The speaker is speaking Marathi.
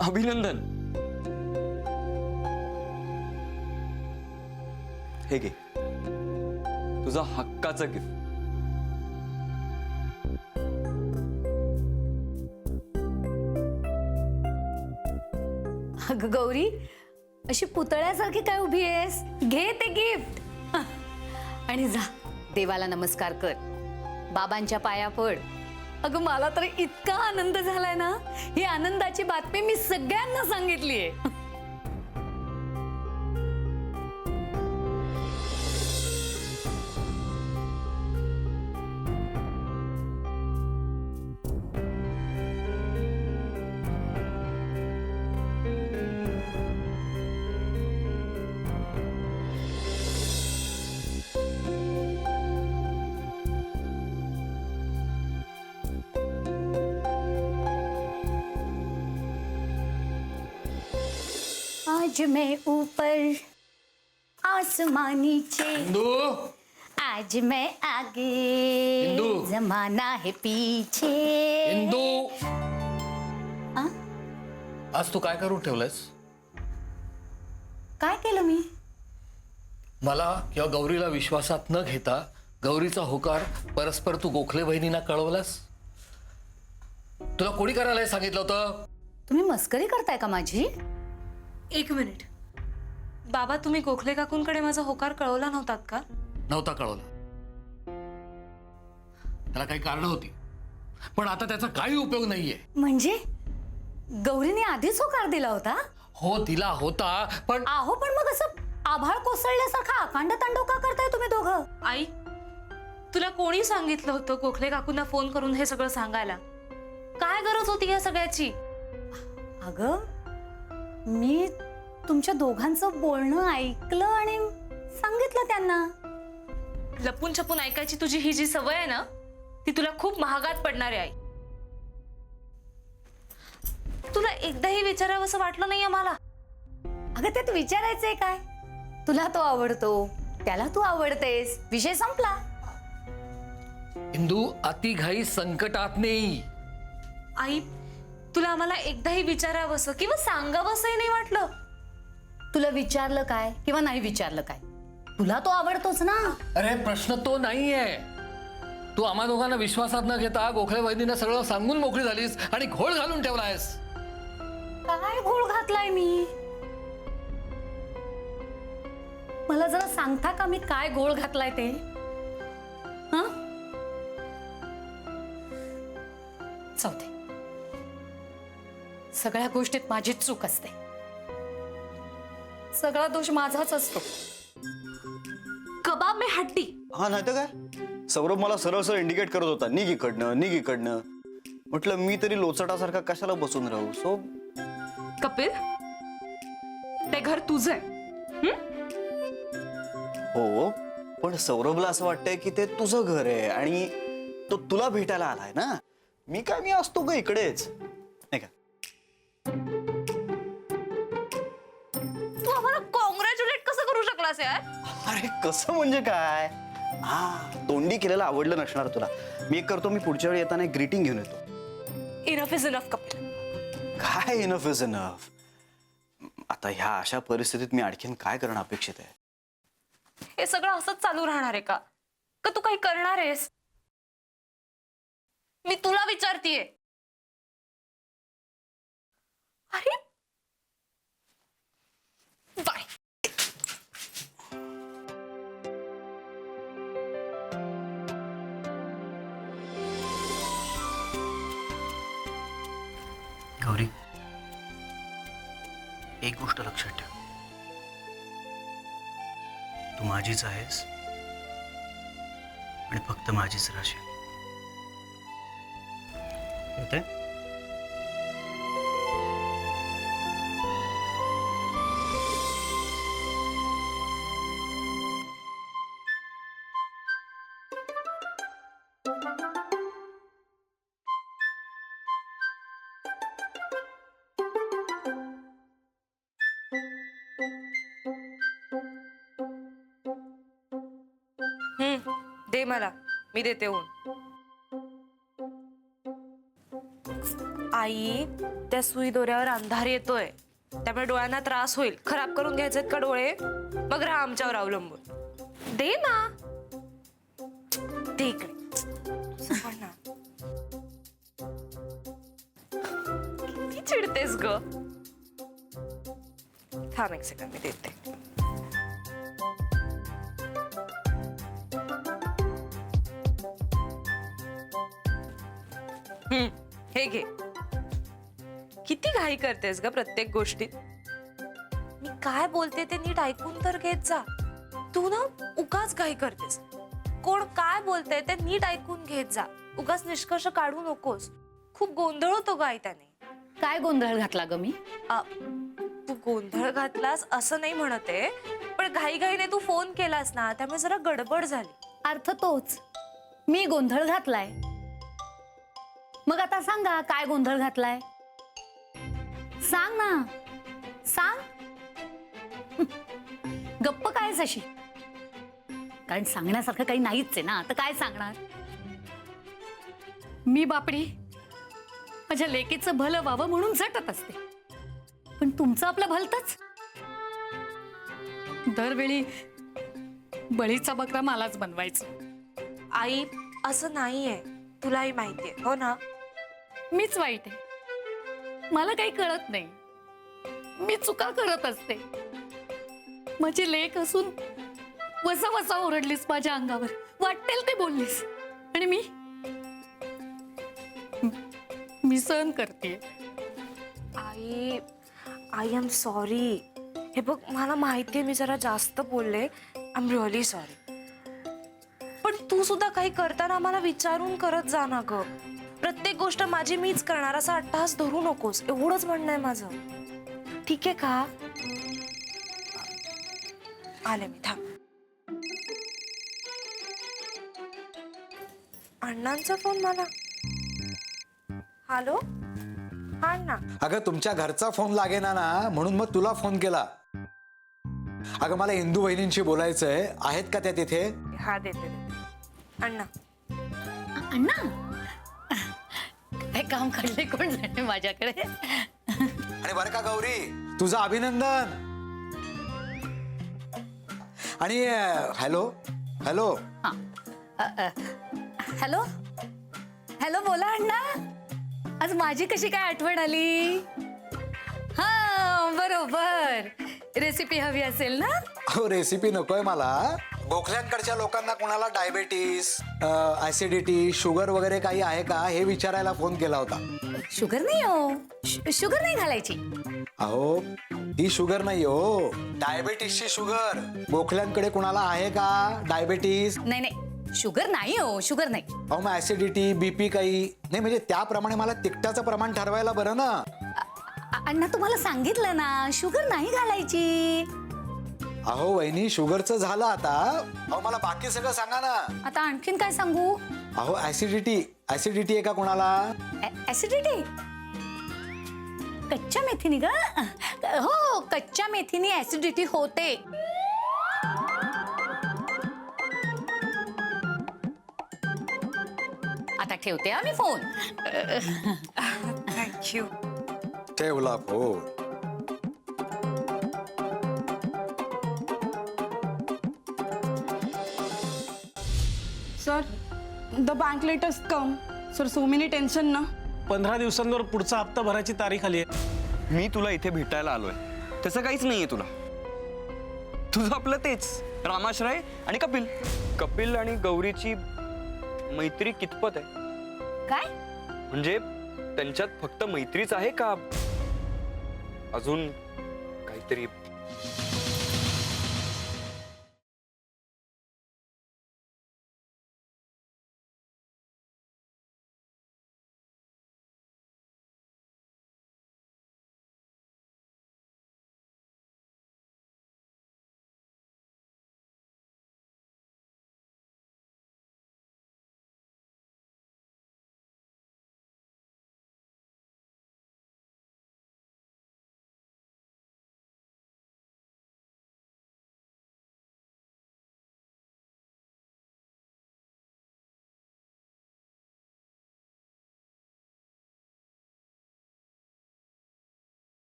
अभिनंदन. हे घे तुझा हक्काचं गिफ्ट. अगं गौरी, अशी पुतळ्यासारखी काय उभी आहेस? घे ते गिफ्ट आणि जा देवाला नमस्कार कर, बाबांच्या पाया पड. अगं मला तर इतका आनंद झालाय ना, ही आनंदाची बातमी मी सगळ्यांना सांगितलीये. आज मैं ऊपर आसमां नीचे, इंदू, आज मैं आगे इंदू. जमाना है पीछे. इंदू, आ? आज तू काय करून ठेवलंयस? काय केलं मी? मला किंवा गौरीला विश्वासात न घेता गौरीचा होकार परस्पर तू गोखले बहिणींना कळवलास. तुला कोणी करायला हे सांगितलं होतं? तुम्ही मस्करी करताय का माझी? एक मिनिट बाबा, तुम्ही गोखले काकूंकडे माझा होकार कळवला नव्हतात का? नव्हता कळवला. त्याला काही कारण होती, पण आता त्याचा काही उपयोग नाहीये. म्हणजे गौरीने आधीच होकार दिला होता? हो दिला होता, पण आहो, पण मग असं आभाळ कोसळल्यासारखा अखंड तांडव का करताय तुम्ही दोघं? आई, तुला कोणी सांगितलं होतं गोखले काकूंना फोन करून हे सगळं सांगायला? काय गरज होती या सगळ्याची? अगं, मी तुमच्या दोघांचं बोलणं ऐकलं आणि सांगितलं त्यांना. लपून छपून ऐकायची तुझी ही जी सवय आहे ना, ती तुला खूप महागात पडणार आहे आई. तुला एकदाही विचारावंसं वाटलं नाहीये मला? अगं, त्यात विचारायचंय काय? तुला तो आवडतो, त्याला तू आवडतेस, विषय संपला. इंदू, अतिघाई संकटात नाही. आई, तुला आम्हाला एकदाही विचारावंसं किंवा सांगावंसंही नाही वाटलं? तुला विचारलं काय किंवा नाही विचारलं काय, तुला तो आवडतोच ना. अरे प्रश्न तो नाहीये. तू आम्हा दोघांना विश्वासात न घेता गोखले बहिणींना सगळं सांगून मोकळी झालीस आणि घोळ घालून ठेवलायस. काय घोळ घातलाय मी? मला जरा सांगता का मी काय घोळ घातलाय ते? हं? जाऊ दे, सगळ्या गोष्टीत माझीच चूक असते, सगळा दोष माझाच असतो. कबाब में हड्डी. हा नाही तर काय, सौरभ मला सरळ सरळ इंडिकेट करत होता, निघ इकडनं निघ इकडनं. म्हटलं मी तरी लोचटासारखा कशाला बसून राहू. सो कपिल, ते घर तुझं आहे. हो, पण सौरभला असं वाटतंय की ते तुझं घर आहे आणि तो तुला भेटायला आलाय ना. मी असतो ग इकडेच, नाही का? तू आम्हाला कॉंग्रॅच्युलेट कसं करू शकलास यार? अरे कसं म्हणजे काय? तोंडी केलेलं आवडलं नसणार तुला. मी एक करतो, मी पुढच्या वेळी येताना ग्रीटिंग घेऊन येतो. Enough is enough Kapil. काय इनफ इज इनफ? आता ह्या अशा परिस्थितीत मी आणखीन काय करणं अपेक्षित आहे? हे सगळं असंच चालू राहणार आहे का? का तू काही करणार आहेस? मी तुला विचारतीये. अरे बाय. गौरी, एक गोष्ट लक्षात ठेव, तू माझीच आहेस आणि फक्त माझीच राहशील. होते? दे मला, मी देते होऊन. आई, त्या सुई दोऱ्यावर अंधार येतोय, त्यामुळे डोळ्यांना त्रास होईल. खराब करून घ्यायचेत का डोळे? मग राहा आमच्यावर अवलंबून. दे ना, दे इकडे. पण ना. किती चिडतेस ग? थांब एक सेकंड, मी देते. हे घे. किती घाई करतेस ग प्रत्येक गोष्टीत? मी काय बोलते ते नीट ऐकून तर घेत जा. तू ना उगाच घाई करतेस. कोण काय बोलतंय ते नीट ऐकून घेत जा. उगाच निष्कर्ष काढू नकोस. खूप गोंधळ होतो ग आई त्याने. काय गोंधळ घातला ग मी? तू गोंधळ घातलास असं नाही म्हणते, पण घाईघाईने तू फोन केलास ना, त्यामुळे जरा गडबड झाली. अर्थ तोच, मी गोंधळ घातलाय. मग आता सांगा काय गोंधळ घातलाय? सांग ना, सांग. गप्प कायच अशी? कारण सांगण्यासारखं काही नाहीच आहे ना, तर काय सांगणार? मी बापडी माझ्या लेकीचं भलं व्हावं म्हणून झटत असते, पण तुमचं आपलं भलतच. दरवेळी बळीचा बकरा मलाच बनवायचं. आई, असं नाहीये, तुलाही माहितीये हो ना. मीच वाईट आहे, मला काही कळत नाही. मी चुका करत असते. माझी लेक असून वसा वसा ओरडलीस माझ्या अंगावर, वाटेल ते बोललीस, आणि मी सहन करते. आई, आय एम सॉरी. हे बघ, मला माहितीये मी जरा जास्त बोलले. I am really sorry. पण तू सुद्धा काही करताना मला विचारून करत जा ना ग. प्रत्येक गोष्ट माझी मीच करणार असा अट्टहास धरू नकोस, एवढंच म्हणणं आहे माझं. ठीक आहे का? आले मी, थांब. अण्णांचा फोन मला. हॅलो, हा अण्णा. अगं तुमच्या घरचा फोन लागेना ना, म्हणून मग तुला फोन केला. अगं मला इंदू वहिनींशी बोलायचंय, आहेत का त्या तिथे? हा, देते. अण्णा. अण्णा, काय काम काढले कोण जाणे माझ्याकडे? आणि बरं का गौरी, तुझं अभिनंदन. आणि हॅलो हॅलो. हॅलो हॅलो, बोला अण्णा. आज माझी कशी काय आठवण आली? हा, बरोबर. रेसिपी हवी असेल ना? हो, रेसिपी नकोय मला. गोखल्यांकडच्या लोकांना कोणाला डायबेटीस, ऍसिडिटी, शुगर वगैरे काही आहे का हे विचारायला फोन केला होता. शुगर नाही हो, शुगर नाही घालायची. अहो, ही शुगर नाही हो, डायबेटीसची शुगर. गोखल्यांकडे कोणाला आहे का डायबेटीस? नाही नाही, शुगर नाही हो, शुगर नाही. अहो, मग ऍसिडिटी, बीपी काही नाही? म्हणजे त्याप्रमाणे मला तिखटाचं प्रमाण ठरवायला बरं ना. अण्णा, तुम्हाला सांगितलं ना, शुगर नाही घालायची. अहो वहिनी, शुगरचं झालं आता. अहो मला बाकी सगळं सांगा ना. आता आणखीन काय सांगू? अहो ऍसिडिटी आहे का कोणाला? ऍसिडिटी? कच्च्या मेथीने ग? हो, कच्च्या मेथीने ऍसिडिटी होते. आता ठेवते मी फोन. थँक्यू. ठेवला phone. Sir, the bank latest come. Sir, so many tension ना. 15 दिवसांवर पुढचा हप्ता भरायची तारीख आली आहे. मी तुला इथे भेटायला आलोय, तसं काहीच नाहीये तुला. तुझं आपलं तेच रामाश्रय आणि कपिल. कपिल आणि गौरीची मैत्री कितपत आहे? काय? म्हणजे त्यांच्यात फक्त मैत्रीच आहे का अजून काहीतरी